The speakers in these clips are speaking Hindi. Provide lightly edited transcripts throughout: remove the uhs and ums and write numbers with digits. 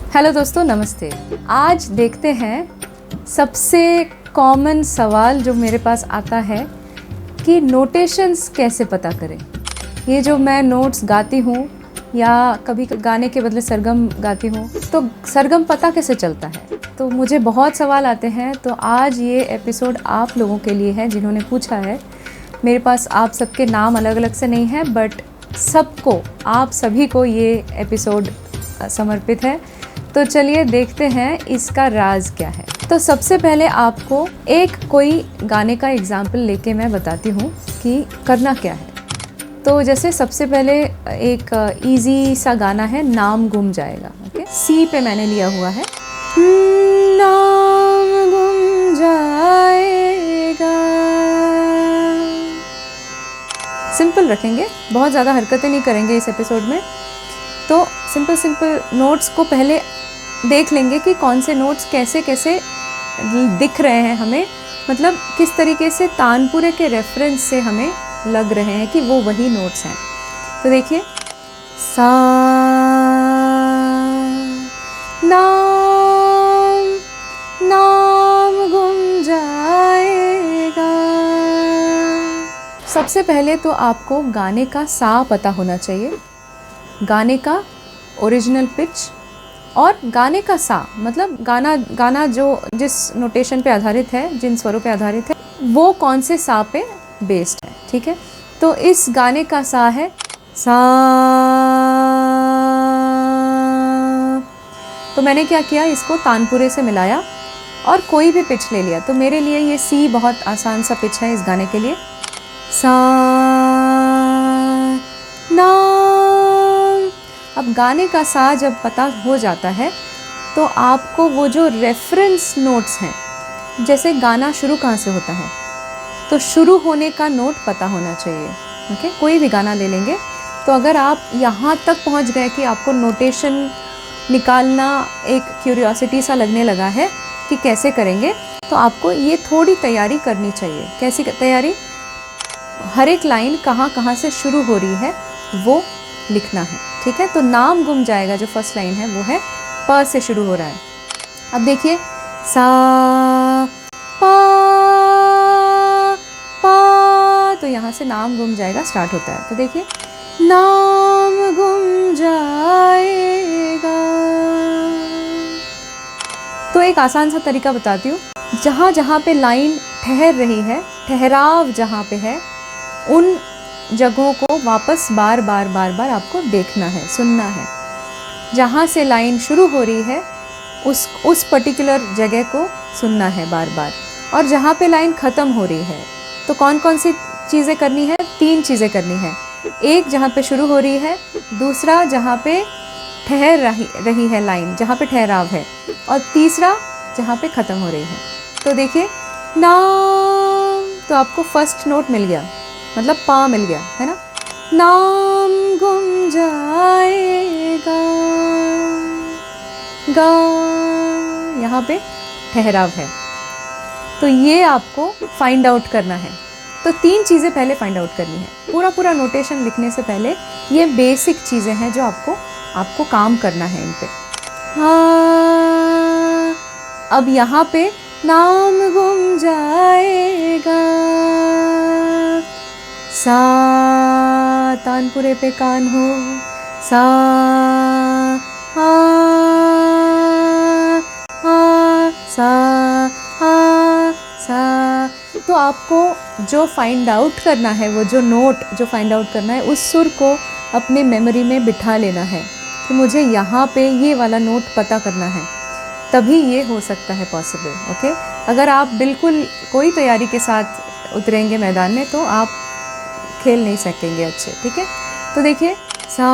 हेलो दोस्तों, नमस्ते। आज देखते हैं सबसे कॉमन सवाल जो मेरे पास आता है कि नोटेशंस कैसे पता करें। ये जो मैं नोट्स गाती हूँ या कभी गाने के बदले सरगम गाती हूँ तो सरगम पता कैसे चलता है। तो मुझे बहुत सवाल आते हैं, तो आज ये एपिसोड आप लोगों के लिए है जिन्होंने पूछा है। मेरे पास आप सबके नाम अलग अलग से नहीं है, बट सबको, आप सभी को ये एपिसोड समर्पित है। तो चलिए देखते हैं इसका राज क्या है। तो सबसे पहले आपको एक कोई गाने का एग्जाम्पल लेके मैं बताती हूँ कि करना क्या है। तो जैसे सबसे पहले एक इजी सा गाना है, नाम गुम जाएगा। ओके, सी पे मैंने लिया हुआ है। नाम गुम जाएगा। सिंपल रखेंगे, बहुत ज़्यादा हरकतें नहीं करेंगे इस एपिसोड में। तो सिंपल नोट्स को पहले देख लेंगे कि कौन से नोट्स कैसे कैसे दिख रहे हैं हमें, मतलब किस तरीके से तानपुरे के रेफरेंस से हमें लग रहे हैं कि वो वही नोट्स हैं। तो देखिए, सा नाम नाम गुम जाएगा। सबसे पहले तो आपको गाने का सा पता होना चाहिए, गाने का ओरिजिनल पिच और गाने का सा, मतलब गाना जो जिस नोटेशन पे आधारित है, जिन स्वरों पे आधारित है, वो कौन से सा पे बेस्ड है। ठीक है, तो इस गाने का सा है सा। तो मैंने क्या किया, इसको तानपुरे से मिलाया और कोई भी पिच ले लिया। तो मेरे लिए ये सी बहुत आसान सा पिच है इस गाने के लिए। सा ना। अब गाने का सा जब पता हो जाता है तो आपको वो जो रेफरेंस नोट्स हैं, जैसे गाना शुरू कहाँ से होता है, तो शुरू होने का नोट पता होना चाहिए। ओके, कोई भी गाना ले लेंगे। तो अगर आप यहाँ तक पहुँच गए कि आपको नोटेशन निकालना एक क्यूरियोसिटी सा लगने लगा है कि कैसे करेंगे, तो आपको ये थोड़ी तैयारी करनी चाहिए। कैसी तैयारी? हर एक लाइन कहाँ कहाँ से शुरू हो रही है वो लिखना है। ठीक है, तो नाम गुम जाएगा जो फर्स्ट लाइन है वो है प से शुरू हो रहा है। अब देखिए, सा पा पा, तो यहाँ से नाम गुम जाएगा स्टार्ट होता है। तो देखिए, नाम गुम जाएगा। तो एक आसान सा तरीका बताती हूँ। जहाँ जहाँ पे लाइन ठहर रही है, ठहराव जहाँ पे है, उन जगहों को वापस बार बार आपको देखना है, सुनना है। जहाँ से लाइन शुरू हो रही है उस पर्टिकुलर जगह को सुनना है बार बार। और जहाँ पे लाइन ख़त्म हो रही है तो कौन कौन सी चीज़ें करनी है? 3 चीज़ें करनी है। एक, जहाँ पे शुरू हो रही है। दूसरा, जहाँ पे ठहर रही है लाइन, जहाँ पे ठहराव है। और तीसरा, जहाँ पे ख़त्म हो रही है। तो देखिए, नाम, तो आपको फर्स्ट नोट मिल गया, मतलब पा मिल गया, है ना। नाम गुम जाएगा, गा, यहाँ पे ठहराव है। तो ये आपको फाइंड आउट करना है। तो 3 चीज़ें पहले फाइंड आउट करनी है। पूरा नोटेशन लिखने से पहले ये बेसिक चीज़ें हैं जो आपको काम करना है इन पे। हाँ, अब यहाँ पे नाम गुम जाएगा, सा, तानपुरे पे कान हो, सा आ सा आ सा। तो आपको जो फाइंड आउट करना है, वो जो नोट जो फाइंड आउट करना है, उस सुर को अपने मेमोरी में बिठा लेना है कि मुझे यहाँ पे ये वाला नोट पता करना है, तभी ये हो सकता है पॉसिबल। ओके, अगर आप बिल्कुल कोई तैयारी के साथ उतरेंगे मैदान में तो आप खेल नहीं सकेंगे अच्छे। ठीक है, तो देखिए, सा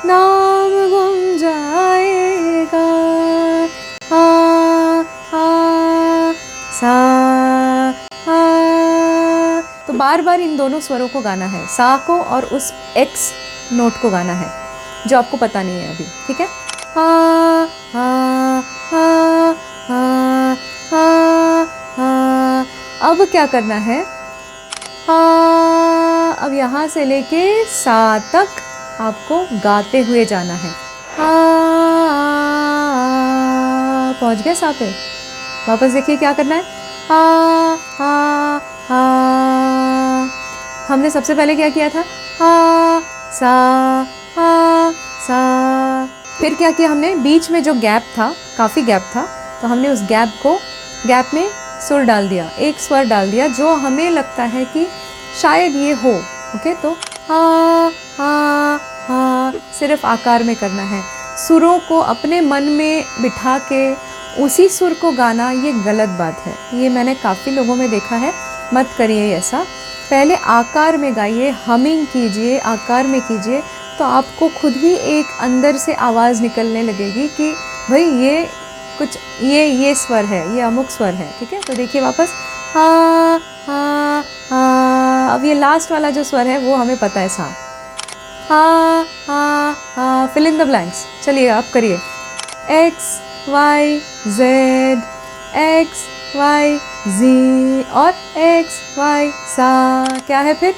नाम गुम जाएगा, सा आ। तो बार बार इन दोनों स्वरों को गाना है, सा को और उस एक्स नोट को गाना है जो आपको पता नहीं है अभी। ठीक है, हा हा हा हा हा हा। अब क्या करना है, अब यहाँ से लेके सा तक आपको गाते हुए जाना है। पहुंच गए सा पे। वापस देखिए क्या करना है, हा हा हा। हमने सबसे पहले क्या किया था, हा सा। फिर क्या किया हमने, बीच में जो गैप था, काफ़ी गैप था, तो हमने उस गैप में सुर डाल दिया, एक स्वर डाल दिया जो हमें लगता है कि शायद ये हो। ओके, तो हा हा हा सिर्फ आकार में करना है। सुरों को अपने मन में बिठा के उसी सुर को गाना ये गलत बात है, ये मैंने काफ़ी लोगों में देखा है। मत करिए ऐसा, पहले आकार में गाइए, हमिंग कीजिए, आकार में कीजिए, तो आपको खुद ही एक अंदर से आवाज़ निकलने लगेगी कि भाई ये कुछ ये स्वर है, ये अमुक स्वर है। ठीक है, तो देखिए वापस हा हा हा। अब ये लास्ट वाला जो स्वर है वो हमें पता है, सा। हा हा हा, फिल इन द ब्लैंक्स। चलिए आप करिए, X Y Z, X Y Z और एक्स वाई सा। क्या है फिर,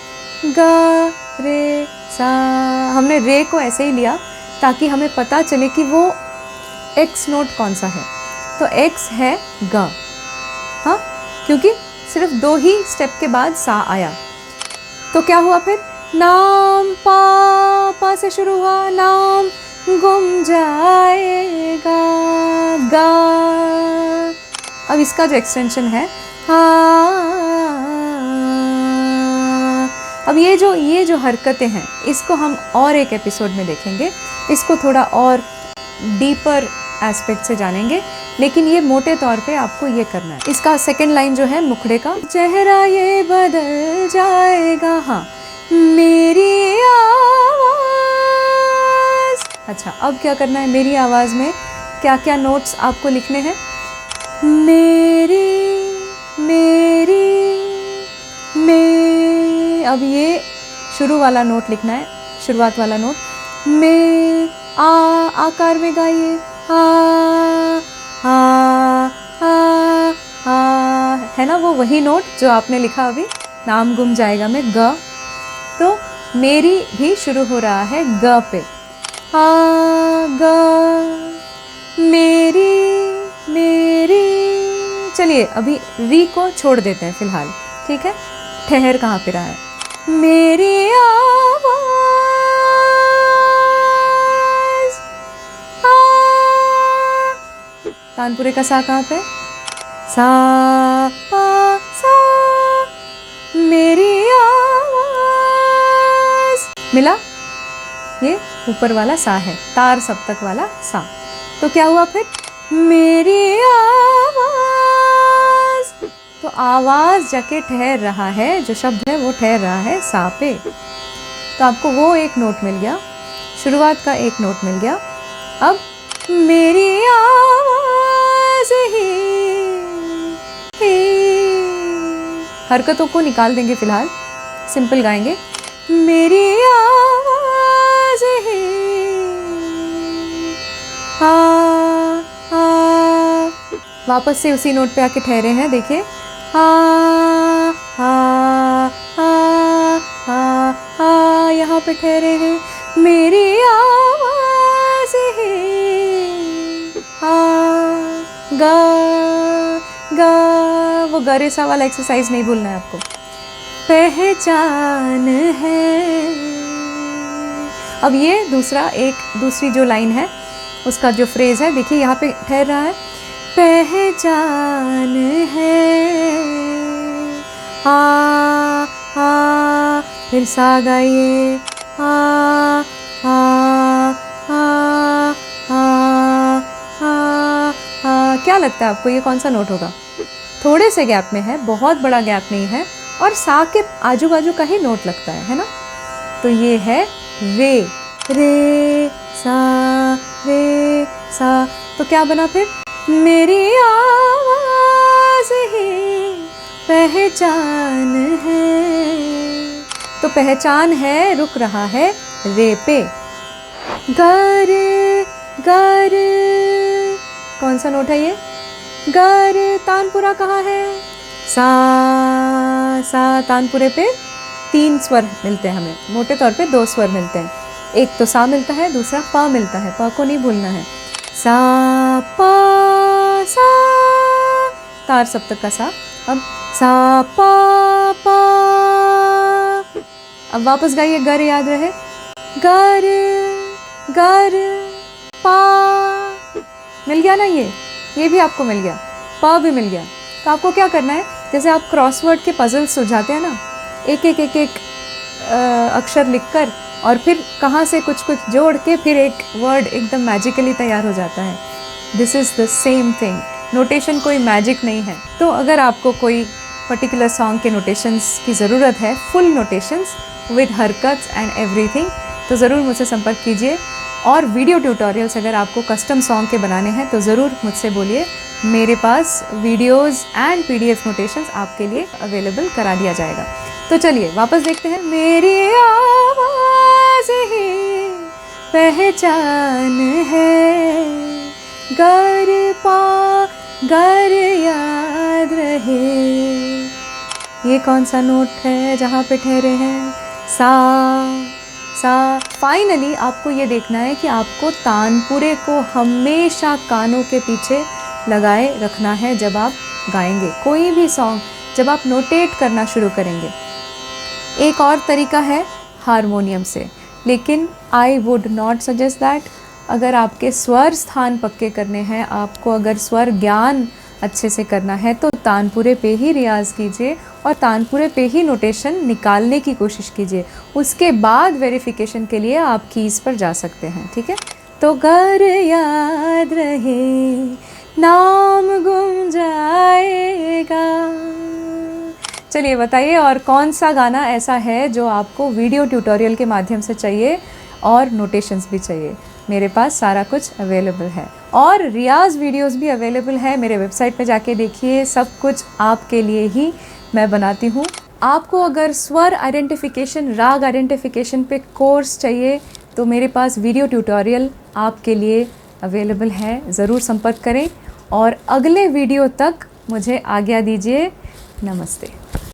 ग रे सा। हमने रे को ऐसे ही लिया ताकि हमें पता चले कि वो एक्स नोट कौन सा है, तो एक्स है ग। हाँ, क्योंकि सिर्फ 2 ही स्टेप के बाद सा आया। तो क्या हुआ फिर, नाम पा से शुरू हुआ, नाम गुम जाएगा, गा। अब इसका जो एक्सटेंशन है, हाँ। अब ये जो हरकतें हैं, इसको हम और एक एपिसोड में देखेंगे, इसको थोड़ा और डीपर एस्पेक्ट से जानेंगे, लेकिन ये मोटे तौर पे आपको ये करना है। इसका सेकंड लाइन जो है मुखड़े का, चेहरा ये बदल जाएगा, हाँ, मेरी आवाज़। अच्छा, अब क्या करना है, मेरी आवाज़ में क्या क्या नोट्स आपको लिखने हैं, मेरी मेरी में। अब ये शुरू वाला नोट लिखना है, शुरुआत वाला नोट, में आकार में गाइए, हा हा हा हा, है ना, वो वही नोट जो आपने लिखा अभी नाम गुम जाएगा में, ग। तो मेरी भी शुरू हो रहा है ग पे, हा ग, मेरी मेरी। चलिए अभी री को छोड़ देते हैं फिलहाल, ठीक है। ठहर कहाँ पे रहा है, मेरी आवाज़, तानपुरे का सा कहाँ पे, सा सा, मेरी आवाज़ मिला, ये ऊपर वाला सा है, तार सप्तक वाला सा। तो क्या हुआ फिर, मेरी आवाज़, तो आवाज़ जाके ठहर रहा है, जो शब्द है वो ठहर रहा है सा पे। तो आपको वो एक नोट मिल गया, शुरुआत का एक नोट मिल गया। अब मेरी आवाज़ ही, हरकतों को निकाल देंगे फिलहाल, सिंपल गाएंगे, मेरी आवाज़ ही, हा हा। वापस से उसी नोट पे आके ठहरे हैं, देखिए, हा हा हा हा हा, यहाँ पे ठहरे हैं, मेरी आवाज़ है, हा गा गा। वो गरेसा वाला एक्सरसाइज नहीं भूलना है आपको, पहचान है। अब ये दूसरी जो लाइन है, उसका जो फ्रेज है, देखिए यहाँ पे ठहर रहा है, पहचान है, हा हा, फिर सा गाइए, हा हा हा हा हा हा। क्या लगता है आपको ये कौन सा नोट होगा, थोड़े से गैप में है, बहुत बड़ा गैप नहीं है, और सा के आजू बाजू का ही नोट लगता है ना। तो ये है रे, रे सा, रे सा। तो क्या बना फिर, मेरी आवाज़ ही पहचान है। तो पहचान है रुक रहा है रे पे। गर गर, कौन सा नोट है ये, गर। तानपुरा कहाँ है, सा सा। तानपुरे पे 3 स्वर मिलते हैं हमें, मोटे तौर पे 2 स्वर मिलते हैं, एक तो सा मिलता है, दूसरा पा मिलता है, पा को नहीं भूलना है। सा पा सा, तार सप्तक का सा। अब सा पा पा। अब वापस गाइए, गर याद रहे, गर गर पा। मिल गया ना, ये भी आपको मिल गया, पा भी मिल गया। तो आपको क्या करना है, जैसे आप क्रॉसवर्ड के पजल सुलझाते हैं ना, एक एक एक एक अक्षर लिखकर और फिर कहाँ से कुछ कुछ जोड़ के फिर एक वर्ड एकदम मैजिकली तैयार हो जाता है। This is the same thing. Notation कोई मैजिक नहीं है। तो अगर आपको कोई पर्टिकुलर सॉन्ग के नोटेशंस की ज़रूरत है, फुल नोटेशंस विद हरकत्स एंड एवरीथिंग, तो ज़रूर मुझसे संपर्क कीजिए। और वीडियो ट्यूटोरियल्स अगर आपको कस्टम सॉन्ग के बनाने हैं तो ज़रूर मुझसे बोलिए। मेरे पास वीडियोस एंड PDF नोटेशंस आपके लिए अवेलेबल करा दिया जाएगा। तो चलिए वापस देखते हैं। मेरी आवाज़ ही पहचान है, गर पा गर याद रहे। ये कौन सा नोट है जहाँ पे ठहरे हैं, सा सा। फाइनली आपको ये देखना है कि आपको तानपुरे को हमेशा कानों के पीछे लगाए रखना है जब आप गाएंगे कोई भी सॉन्ग, जब आप नोटेट करना शुरू करेंगे। एक और तरीका है हारमोनियम से, लेकिन I would not suggest that. अगर आपके स्वर स्थान पक्के करने हैं, आपको अगर स्वर ज्ञान अच्छे से करना है, तो तानपुरे पे ही रियाज़ कीजिए और तानपुरे पे ही नोटेशन निकालने की कोशिश कीजिए। उसके बाद वेरिफिकेशन के लिए आप कीज़ पर जा सकते हैं, ठीक है। तो गर याद रहे, नाम गुम जाएगा। चलिए बताइए, और कौन सा गाना ऐसा है जो आपको वीडियो ट्यूटोरियल के माध्यम से चाहिए और नोटेशंस भी चाहिए। मेरे पास सारा कुछ अवेलेबल है और रियाज़ वीडियोस भी अवेलेबल है। मेरे वेबसाइट पे जाके देखिए, सब कुछ आपके लिए ही मैं बनाती हूँ। आपको अगर स्वर आइडेंटिफिकेशन, राग आइडेंटिफिकेशन पे कोर्स चाहिए तो मेरे पास वीडियो ट्यूटोरियल आपके लिए अवेलेबल है। ज़रूर संपर्क करें और अगले वीडियो तक मुझे आज्ञा दीजिए। नमस्ते।